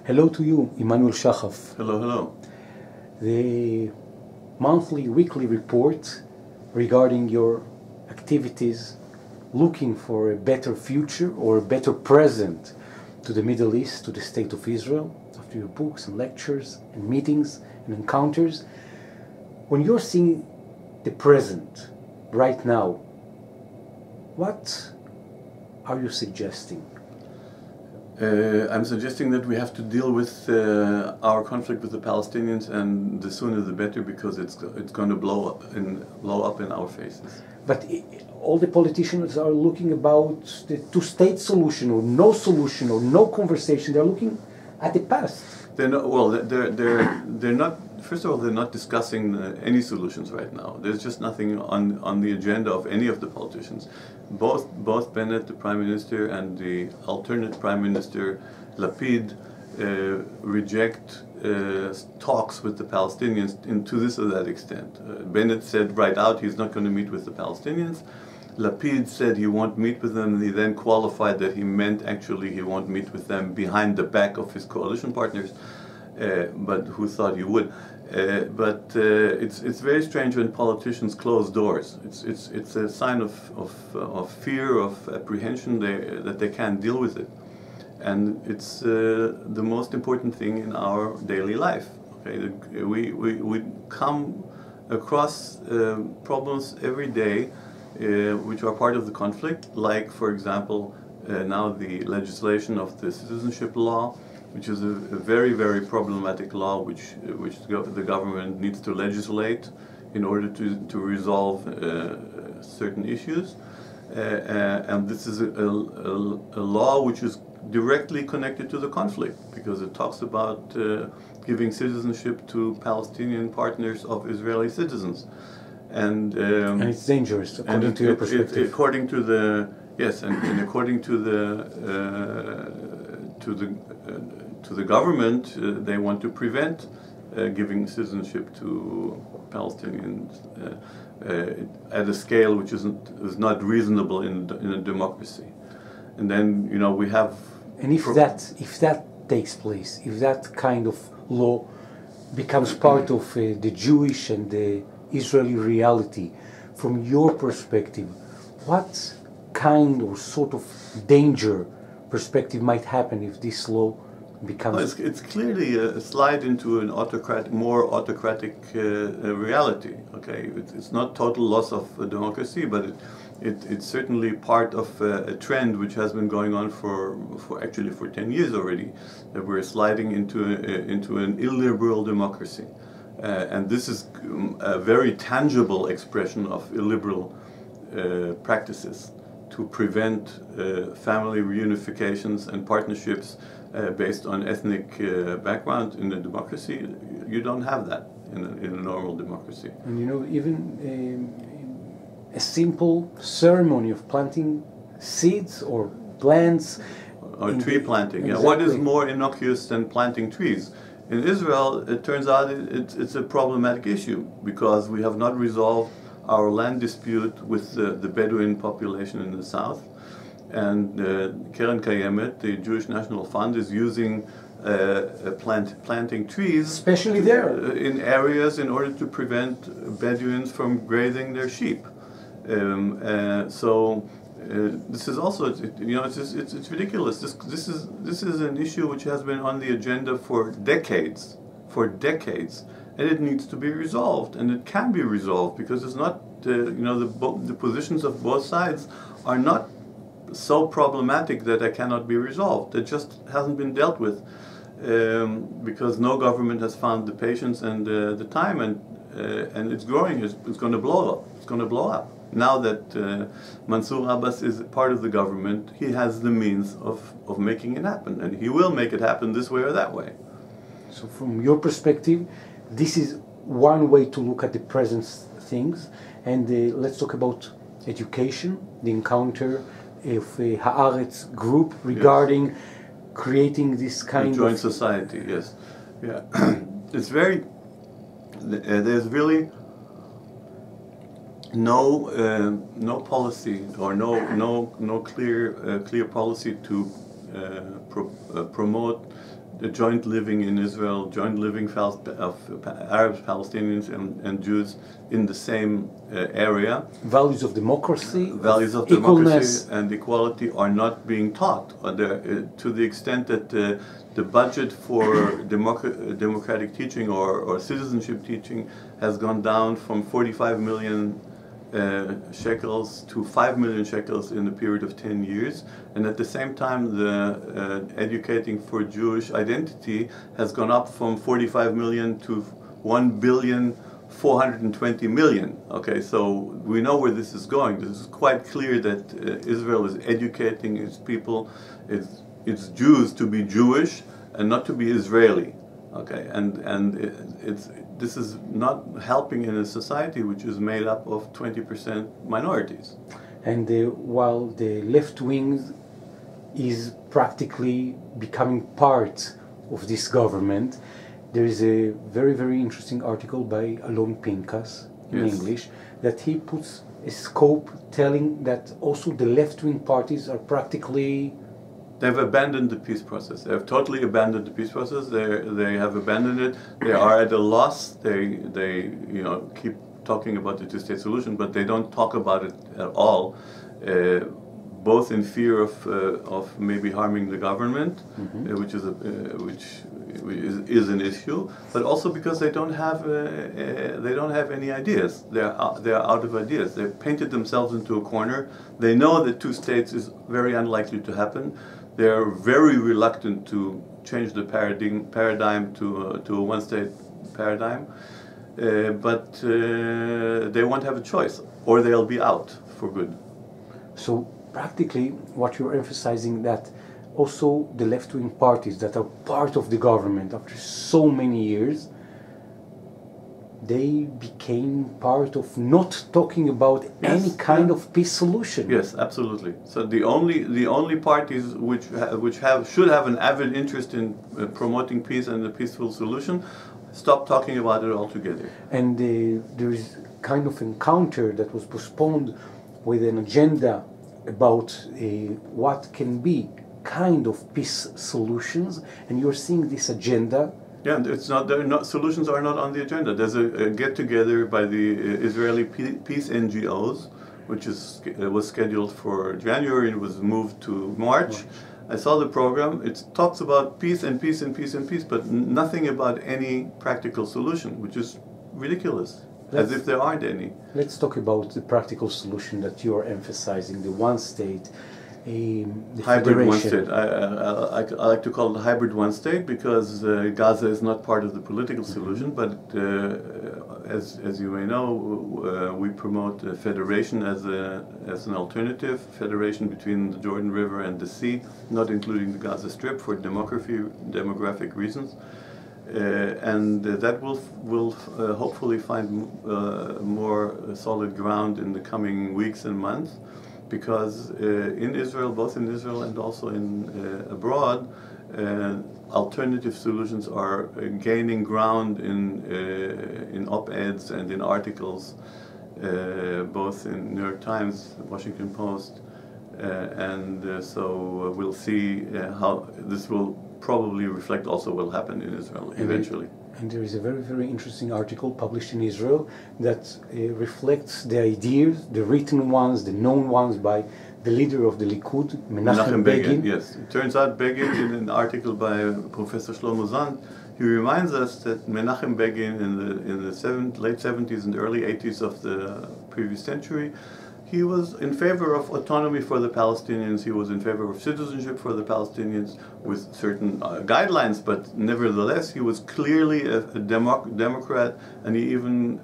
Hello to you, Emanuel Shahaf. Hello, hello. The monthly, weekly report regarding your activities looking for a better future or a better present to the Middle East, to the State of Israel, after your books and lectures and meetings and encounters. When you're seeing the present right now, what are you suggesting? I'm suggesting that we have to deal with our conflict with the Palestinians, and the sooner the better, because it's going to blow up in our faces. But all the politicians are looking about the two-state solution or no conversation. They're looking at the past. They're not, well, they're not. First of all, they're not discussing any solutions right now. There's just nothing on the agenda of any of the politicians. Both Bennett, the Prime Minister, and the alternate Prime Minister, Lapid, reject talks with the Palestinians to this or that extent. Bennett said right out he's not going to meet with the Palestinians. Lapid said he won't meet with them, and he then qualified that he meant actually he won't meet with them behind the back of his coalition partners, but who thought he would. It's very strange when politicians close doors. It's a sign of fear, of apprehension that they can't deal with it, and it's the most important thing in our daily life. Okay, we come across problems every day which are part of the conflict, like, for example, now the legislation of the citizenship law, which is a very, very problematic law which the government needs to legislate in order to resolve certain issues. And this is a law which is directly connected to the conflict, because it talks about giving citizenship to Palestinian partners of Israeli citizens. And it's dangerous, according to your perspective. According to the, yes, and according to the government, they want to prevent giving citizenship to Palestinians at a scale which is not reasonable in a democracy. And then, you know, we have. And if that takes place, if that kind of law becomes part of the Jewish and the Israeli reality, from your perspective, what kind or sort of danger perspective might happen if this law becomes... Well, it's clearly a slide into an more autocratic reality. Okay, it's not total loss of democracy, but it's certainly part of a trend which has been going on for 10 years already, that we're sliding into an illiberal democracy. And this is a very tangible expression of illiberal practices to prevent family reunifications and partnerships based on ethnic background. In a democracy, you don't have that in a normal democracy. And you know, even a simple ceremony of planting seeds or plants, or tree planting. Exactly. Yeah. What is more innocuous than planting trees? In Israel, it turns out it's a problematic issue, because we have not resolved our land dispute with the Bedouin population in the south. And Keren Kayemet, the Jewish National Fund, is using planting trees, especially there, in areas in order to prevent Bedouins from grazing their sheep. This is also, you know, it's ridiculous. This is an issue which has been on the agenda for decades, and it needs to be resolved, and it can be resolved, because it's not, you know, the positions of both sides are not so problematic that they cannot be resolved. It just hasn't been dealt with because no government has found the patience and the time, and it's growing. It's going to blow up. It's going to blow up. Now that Mansour Abbas is part of the government, he has the means of making it happen, and he will make it happen this way or that way. So from your perspective, this is one way to look at the present things. And let's talk about education, the encounter of Haaretz group regarding yes. creating this kind of joint society. Yes, yeah. It's very. There's really no policy or no clear policy to promote the joint living in Israel, joint living of Arabs, Palestinians, and Jews in the same area. Values of democracy, values of democracy and equality are not being taught, to the extent that the budget for democratic teaching or citizenship teaching has gone down from 45 million shekels to 5 million shekels in a period of 10 years, and at the same time the educating for Jewish identity has gone up from 45 million to 1,420 million. Okay, so we know where this is going. This is quite clear that Israel is educating its people, its Jews to be Jewish and not to be Israeli. Okay, and this is not helping in a society which is made up of 20% minorities. And while the left wing is practically becoming part of this government, there is a very, very interesting article by Alon Pinkas in English that he puts a scope telling that also the left-wing parties are practically... They've abandoned the peace process. They have totally abandoned the peace process. They have abandoned it. They are at a loss. They keep talking about the two-state solution, but they don't talk about it at all, both in fear of maybe harming the government, which is an issue, but also because they don't have any ideas. They're out of ideas. They've painted themselves into a corner. They know that two states is very unlikely to happen. They're very reluctant to change the paradigm to a one-state paradigm, but they won't have a choice, or they'll be out for good. So practically, what you're emphasizing that also the left-wing parties that are part of the government after so many years, they became part of not talking about any kind of peace solution. Yes, absolutely. So the only parties which should have an avid interest in promoting peace and a peaceful solution stop talking about it altogether. And there is kind of encounter that was postponed with an agenda about what can be kind of peace solutions, and you're seeing this agenda. Yeah, solutions are not on the agenda. There's a get-together by the Israeli peace NGOs, which was scheduled for January and was moved to March. I saw the program. It talks about peace and peace and peace and peace, but nothing about any practical solution, which is ridiculous, as if there aren't any. Let's talk about the practical solution that you are emphasizing, the one state. The hybrid federation. one state. I like to call it hybrid one state because Gaza is not part of the political solution, but as you may know, we promote a federation as an alternative, federation between the Jordan River and the sea, not including the Gaza Strip for demographic reasons. And that will hopefully find more solid ground in the coming weeks and months. Because in Israel, both in Israel and also abroad, alternative solutions are gaining ground in op-eds and in articles, both in New York Times, Washington Post, so we'll see how this will probably reflect also what will happen in Israel eventually. And there is a very, very interesting article published in Israel that reflects the ideas, the written ones, the known ones by the leader of the Likud, Menachem Begin. Yes, it turns out Begin, in an article by Professor Shlomo Zand, he reminds us that Menachem Begin in the late 70s and early 80s of the previous century, he was in favor of autonomy for the Palestinians. He was in favor of citizenship for the Palestinians with certain guidelines, but nevertheless, he was clearly a Democrat, and he even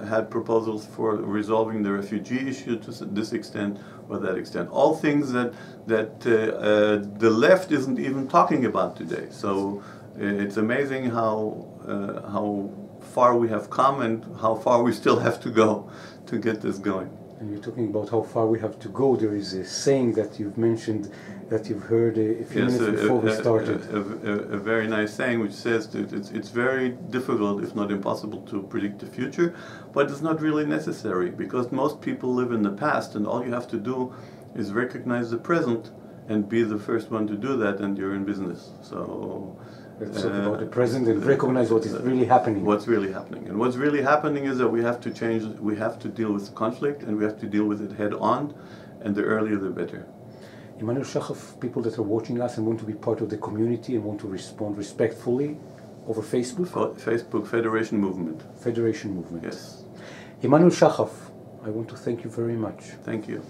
had proposals for resolving the refugee issue to this extent or that extent. All things that the left isn't even talking about today. So it's amazing how far we have come and how far we still have to go to get this going. And you're talking about how far we have to go. There is a saying that you've mentioned that you've heard a few minutes before we started. A very nice saying which says that it's very difficult, if not impossible, to predict the future, but it's not really necessary because most people live in the past and all you have to do is recognize the present and be the first one to do that, and you're in business. So let's talk about the present and recognize what is really happening. What's really happening. And what's really happening is that we have to change, we have to deal with conflict, and we have to deal with it head on, and the earlier the better. Emanuel Shahaf, people that are watching us and want to be part of the community and want to respond respectfully over Facebook? Facebook Federation Movement. Federation Movement. Yes. Emanuel Shahaf, I want to thank you very much. Thank you.